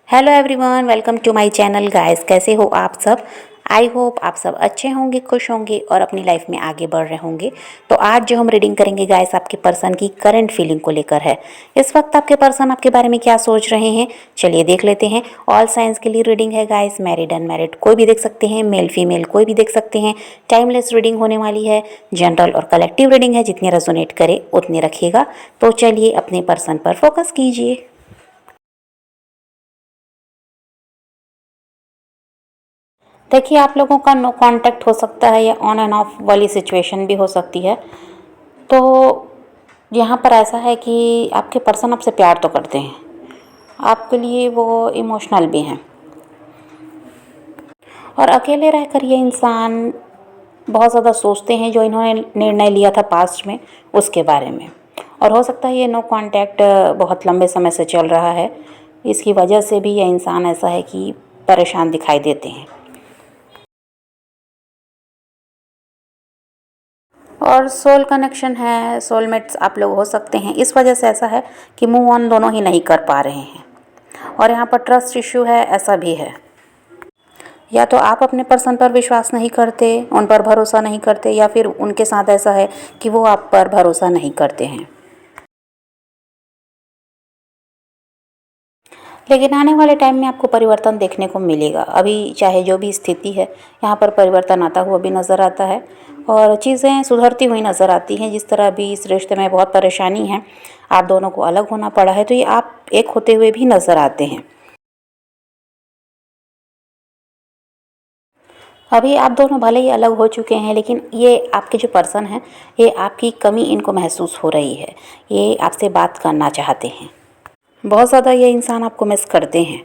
Hello everyone, welcome to my channel guys. कैसे हो आप सब? आई होप आप सब अच्छे होंगे, खुश होंगे और अपनी लाइफ में आगे बढ़ रहे होंगे। तो आज जो हम रीडिंग करेंगे गाइस, आपके पर्सन की करंट फीलिंग को लेकर है। इस वक्त आपके पर्सन आपके बारे में क्या सोच रहे हैं, चलिए देख लेते हैं। ऑल साइंस के लिए रीडिंग है गाइस, मैरिड अनमैरिड कोई भी देख सकते हैं, मेल फीमेल कोई भी देख सकते हैं। टाइमलेस रीडिंग होने वाली है, जनरल और कलेक्टिव रीडिंग है, जितने रेजोनेट करे उतने रखिएगा। तो चलिए अपने पर्सन पर फोकस कीजिए। देखिए, आप लोगों का नो कांटेक्ट हो सकता है या ऑन एंड ऑफ वाली सिचुएशन भी हो सकती है। तो यहाँ पर ऐसा है कि आपके पर्सन आपसे प्यार तो करते हैं, आपके लिए वो इमोशनल भी हैं। और अकेले रहकर ये इंसान बहुत ज़्यादा सोचते हैं जो इन्होंने निर्णय लिया था पास्ट में उसके बारे में। और हो सकता है ये नो कांटेक्ट बहुत लंबे समय से चल रहा है, इसकी वजह से भी ये इंसान ऐसा है कि परेशान दिखाई देते हैं। और सोल कनेक्शन है, सोलमेट्स आप लोग हो सकते हैं। इस वजह से ऐसा है कि मूव ऑन दोनों ही नहीं कर पा रहे हैं। और यहाँ पर ट्रस्ट इश्यू है, ऐसा भी है। या तो आप अपने पर्सन पर विश्वास नहीं करते, उन पर भरोसा नहीं करते, या फिर उनके साथ ऐसा है कि वो आप पर भरोसा नहीं करते हैं। लेकिन आने वाले टाइम में आपको परिवर्तन देखने को मिलेगा। अभी चाहे जो भी स्थिति है, यहाँ पर परिवर्तन आता हुआ भी नज़र आता है और चीज़ें सुधरती हुई नज़र आती हैं। जिस तरह अभी इस रिश्ते में बहुत परेशानी है, आप दोनों को अलग होना पड़ा है, तो ये आप एक होते हुए भी नज़र आते हैं। अभी आप दोनों भले ही अलग हो चुके हैं, लेकिन ये आपके जो पर्सन हैं, ये आपकी कमी इनको महसूस हो रही है। ये आपसे बात करना चाहते हैं, बहुत ज़्यादा ये इंसान आपको मिस करते हैं।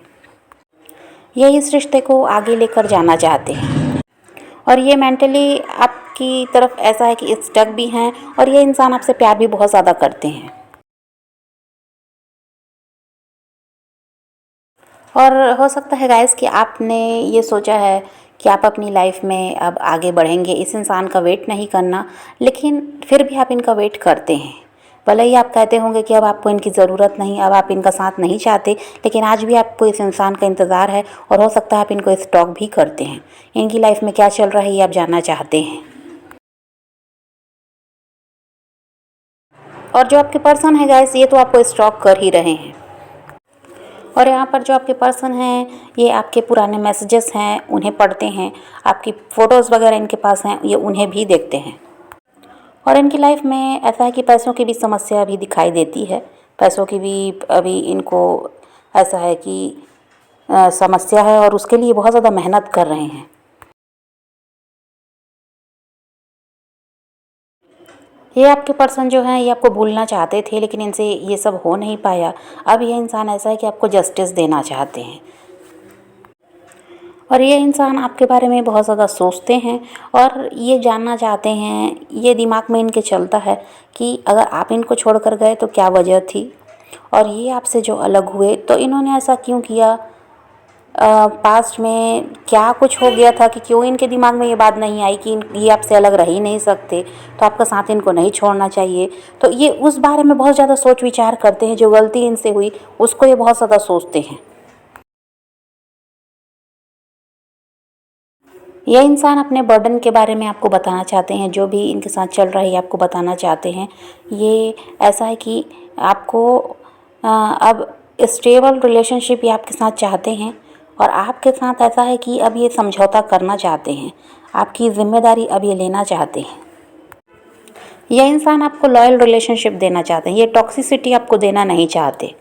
ये इस रिश्ते को आगे लेकर जाना चाहते हैं और ये मेंटली आपकी तरफ ऐसा है कि स्टक भी हैं। और ये इंसान आपसे प्यार भी बहुत ज़्यादा करते हैं। और हो सकता है गाइस कि आपने ये सोचा है कि आप अपनी लाइफ में अब आगे बढ़ेंगे, इस इंसान का वेट नहीं करना, लेकिन फिर भी आप इनका वेट करते हैं। भले ही आप कहते होंगे कि अब आपको इनकी ज़रूरत नहीं, अब आप इनका साथ नहीं चाहते, लेकिन आज भी आपको इस इंसान का इंतज़ार है। और हो सकता है आप इनको स्टॉक भी करते हैं। इनकी लाइफ में क्या चल रहा है ये आप जानना चाहते हैं। और जो आपके पर्सन है गाइस, ये तो आपको स्टॉक कर ही रहे हैं। और यहाँ पर जो आपके पर्सन हैं, ये आपके पुराने मैसेजेस हैं उन्हें पढ़ते हैं, आपकी फ़ोटोज़ वगैरह इनके पास हैं, ये उन्हें भी देखते हैं। और इनकी लाइफ में ऐसा है कि पैसों की भी समस्या अभी दिखाई देती है। पैसों की भी अभी इनको ऐसा है कि समस्या है और उसके लिए बहुत ज़्यादा मेहनत कर रहे हैं। ये आपके पर्सन जो हैं, ये आपको भूलना चाहते थे, लेकिन इनसे ये सब हो नहीं पाया। अब ये इंसान ऐसा है कि आपको जस्टिस देना चाहते हैं। और ये इंसान आपके बारे में बहुत ज़्यादा सोचते हैं और ये जानना चाहते हैं, ये दिमाग में इनके चलता है कि अगर आप इनको छोड़कर गए तो क्या वजह थी, और ये आपसे जो अलग हुए तो इन्होंने ऐसा क्यों किया। पास्ट में क्या कुछ हो गया था कि क्यों इनके दिमाग में ये बात नहीं आई कि ये आपसे अलग रह ही नहीं सकते, तो आपका साथ इनको नहीं छोड़ना चाहिए। तो ये उस बारे में बहुत ज़्यादा सोच विचार करते हैं, जो गलती इनसे हुई उसको ये बहुत ज़्यादा सोचते हैं। ये इंसान अपने बर्डन के बारे में आपको बताना चाहते हैं, जो भी इनके साथ चल रहा है ये आपको बताना चाहते हैं। ये ऐसा है कि आपको अब स्टेबल रिलेशनशिप ये आपके साथ चाहते हैं। और आपके साथ ऐसा है कि अब ये समझौता करना चाहते हैं, आपकी ज़िम्मेदारी अब ये लेना चाहते हैं। ये इंसान आपको लॉयल रिलेशनशिप देना चाहते हैं, ये टॉक्सिसिटी आपको देना नहीं चाहते।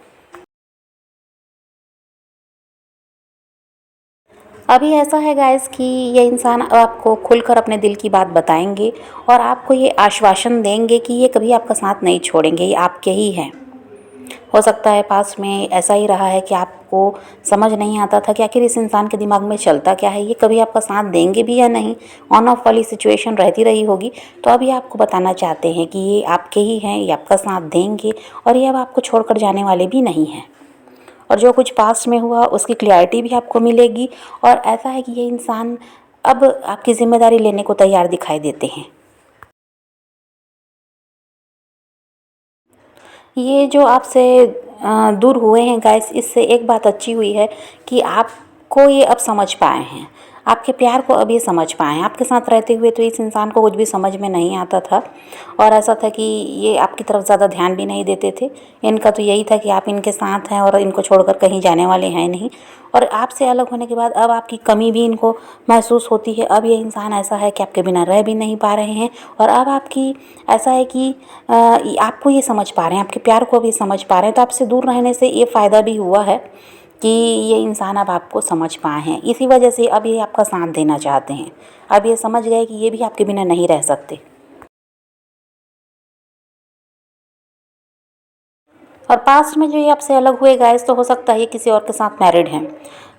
अभी ऐसा है गाइस कि ये इंसान अब आपको खुलकर अपने दिल की बात बताएंगे और आपको ये आश्वासन देंगे कि ये कभी आपका साथ नहीं छोड़ेंगे, ये आपके ही हैं। हो सकता है पास में ऐसा ही रहा है कि आपको समझ नहीं आता था कि आखिर इस इंसान के दिमाग में चलता क्या है, ये कभी आपका साथ देंगे भी या नहीं, ऑन ऑफ वाली सिचुएशन रहती रही होगी। तो अब ये आपको बताना चाहते हैं कि ये आपके ही हैं, ये आपका साथ देंगे और ये अब आपको छोड़कर जाने वाले भी नहीं हैं। और जो कुछ पास्ट में हुआ उसकी क्लैरिटी भी आपको मिलेगी। और ऐसा है कि ये इंसान अब आपकी ज़िम्मेदारी लेने को तैयार दिखाई देते हैं। ये जो आपसे दूर हुए हैं गाइस, इससे एक बात अच्छी हुई है कि आपको ये अब समझ पाए हैं, आपके प्यार को अब ये समझ पाए हैं। आपके साथ रहते हुए तो इस इंसान को कुछ भी समझ में नहीं आता था, और ऐसा था कि ये आपकी तरफ ज़्यादा ध्यान भी नहीं देते थे। इनका तो यही था कि आप इनके साथ हैं और इनको छोड़कर कहीं जाने वाले हैं नहीं। और आपसे अलग होने के बाद अब आपकी कमी भी इनको महसूस होती है। अब ये इंसान ऐसा है कि आपके बिना रह भी नहीं पा रहे हैं, और अब आपकी ऐसा है कि आपको ये समझ पा रहे हैं, आपके प्यार को भी समझ पा रहे हैं। तो आपसे दूर रहने से ये फ़ायदा भी हुआ है कि ये इंसान अब आपको समझ पाए हैं। इसी वजह से अब ये आपका साथ देना चाहते हैं। अब ये समझ गए कि ये भी आपके बिना नहीं रह सकते। और पास्ट में जो ये आपसे अलग हुए गाइस, तो हो सकता है ये किसी और के साथ मैरिड हैं।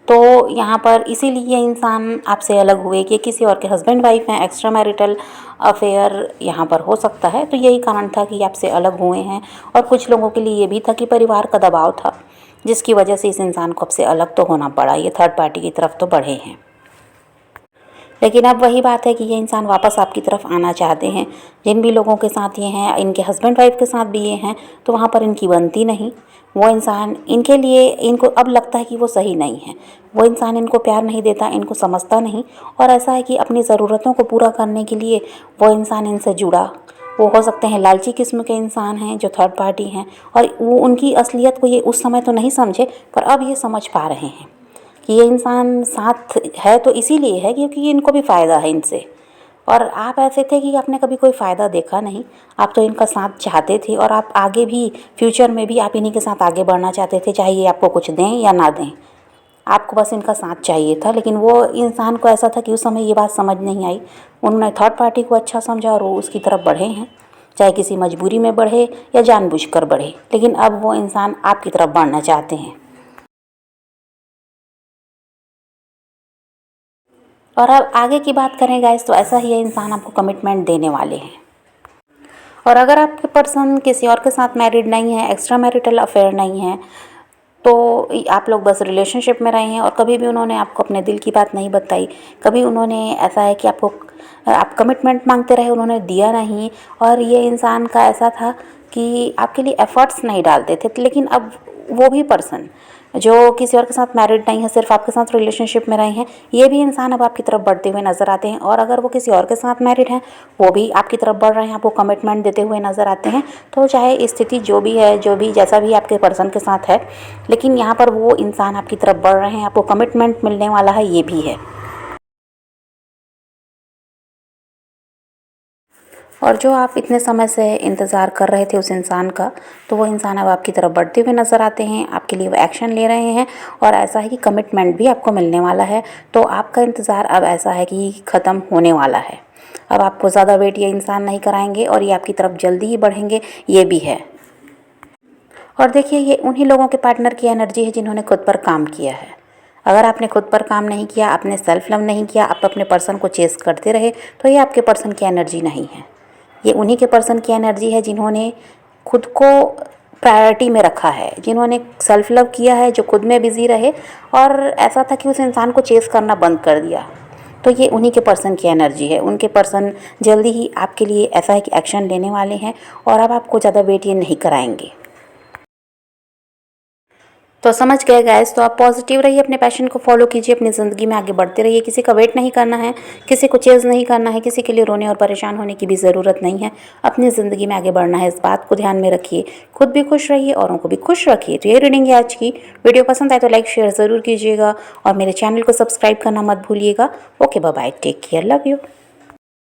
तो यहाँ पर इसीलिए ये इंसान आपसे अलग हुए कि किसी और के हस्बैंड वाइफ हैं, एक्स्ट्रा मैरिटल अफेयर यहाँ पर हो सकता है। तो यही कारण था कि आपसे अलग हुए हैं। और कुछ लोगों के लिए ये भी था कि परिवार का दबाव था, जिसकी वजह से इस इंसान को आपसे अलग तो होना पड़ा। ये थर्ड पार्टी की तरफ तो बढ़े हैं। लेकिन अब वही बात है कि ये इंसान वापस आपकी तरफ आना चाहते हैं। जिन भी लोगों के साथ ये हैं, इनके हस्बैंड वाइफ के साथ भी ये हैं, तो वहाँ पर इनकी बनती नहीं। वो इंसान इनके लिए, इनको अब लगता है कि वो सही नहीं है। वो इंसान इनको प्यार नहीं देता, इनको समझता नहीं। और ऐसा है कि अपनी ज़रूरतों को पूरा करने के लिए वो इंसान इनसे जुड़ा। वो हो सकते हैं लालची किस्म के इंसान हैं जो थर्ड पार्टी हैं, और वो उनकी असलियत को ये उस समय तो नहीं समझे, पर अब ये समझ पा रहे हैं कि ये इंसान साथ है तो इसीलिए है क्योंकि इनको भी फ़ायदा है इनसे। और आप ऐसे थे कि आपने कभी कोई फ़ायदा देखा नहीं, आप तो इनका साथ चाहते थे, और आप आगे भी फ्यूचर में भी आप इन्हीं के साथ आगे बढ़ना चाहते थे, चाहे ये आपको कुछ दें या ना दें। आपको बस इनका साथ चाहिए था। लेकिन वो इंसान को ऐसा था कि उस समय ये बात समझ नहीं आई। उन्होंने थर्ड पार्टी को अच्छा समझा और वो उसकी तरफ बढ़े हैं, चाहे किसी मजबूरी में बढ़े या जानबूझकर बढ़े। लेकिन अब वो इंसान आपकी तरफ बढ़ना चाहते हैं। और अब आगे की बात करें गाइस, तो ऐसा ही ये इंसान आपको कमिटमेंट देने वाले हैं। और अगर आपके पर्सन किसी और के साथ मैरिड नहीं है, एक्स्ट्रा मैरिटल अफेयर नहीं है, तो आप लोग बस रिलेशनशिप में रहे हैं और कभी भी उन्होंने आपको अपने दिल की बात नहीं बताई। कभी उन्होंने ऐसा है कि आप कमिटमेंट मांगते रहे, उन्होंने दिया नहीं। और ये इंसान का ऐसा था कि आपके लिए एफ़र्ट्स नहीं डालते थे। लेकिन अब वो भी पर्सन जो किसी और के साथ मैरिड नहीं है, सिर्फ आपके साथ रिलेशनशिप में रहे हैं, ये भी इंसान अब आपकी तरफ बढ़ते हुए नज़र आते हैं। और अगर वो किसी और के साथ मैरिड हैं, वो भी आपकी तरफ बढ़ रहे हैं, आपको कमिटमेंट देते हुए नज़र आते हैं। तो चाहे स्थिति जो भी है, जो भी जैसा भी आपके पर्सन के साथ है, लेकिन यहाँ पर वो इंसान आपकी तरफ बढ़ रहे हैं, आपको कमिटमेंट मिलने वाला है, ये भी है। और जो आप इतने समय से इंतज़ार कर रहे थे उस इंसान का, तो वो इंसान अब आपकी तरफ बढ़ते हुए नज़र आते हैं, आपके लिए वो एक्शन ले रहे हैं। और ऐसा है कि कमिटमेंट भी आपको मिलने वाला है। तो आपका इंतज़ार अब ऐसा है कि ख़त्म होने वाला है। अब आपको ज़्यादा वेट ये इंसान नहीं कराएंगे और ये आपकी तरफ जल्दी ही बढ़ेंगे, ये भी है। और देखिए, ये उन्हीं लोगों के पार्टनर की एनर्जी है जिन्होंने खुद पर काम किया है। अगर आपने खुद पर काम नहीं किया, आपने सेल्फ लव नहीं किया, आप अपने पर्सन को चेस करते रहे, तो ये आपके पर्सन की एनर्जी नहीं है। ये उन्हीं के पर्सन की एनर्जी है जिन्होंने खुद को प्रायोरिटी में रखा है, जिन्होंने सेल्फ लव किया है, जो खुद में बिज़ी रहे। और ऐसा था कि उस इंसान को चेस करना बंद कर दिया। तो ये उन्हीं के पर्सन की एनर्जी है। उनके पर्सन जल्दी ही आपके लिए ऐसा है कि एक्शन लेने वाले हैं, और अब आपको ज़्यादा वेट ये नहीं कराएंगे। तो समझ गए गाइस, तो आप पॉजिटिव रहिए, अपने पैशन को फॉलो कीजिए, अपनी ज़िंदगी में आगे बढ़ते रहिए। किसी का वेट नहीं करना है, किसी को चेज़ नहीं करना है, किसी के लिए रोने और परेशान होने की भी ज़रूरत नहीं है। अपनी ज़िंदगी में आगे बढ़ना है, इस बात को ध्यान में रखिए। खुद भी खुश रहिए, औरों को भी खुश रखिए। तो ये रीडिंग है आज की। वीडियो पसंद आए तो लाइक शेयर ज़रूर कीजिएगा, और मेरे चैनल को सब्सक्राइब करना मत भूलिएगा। Okay, bye bye, take care, love you.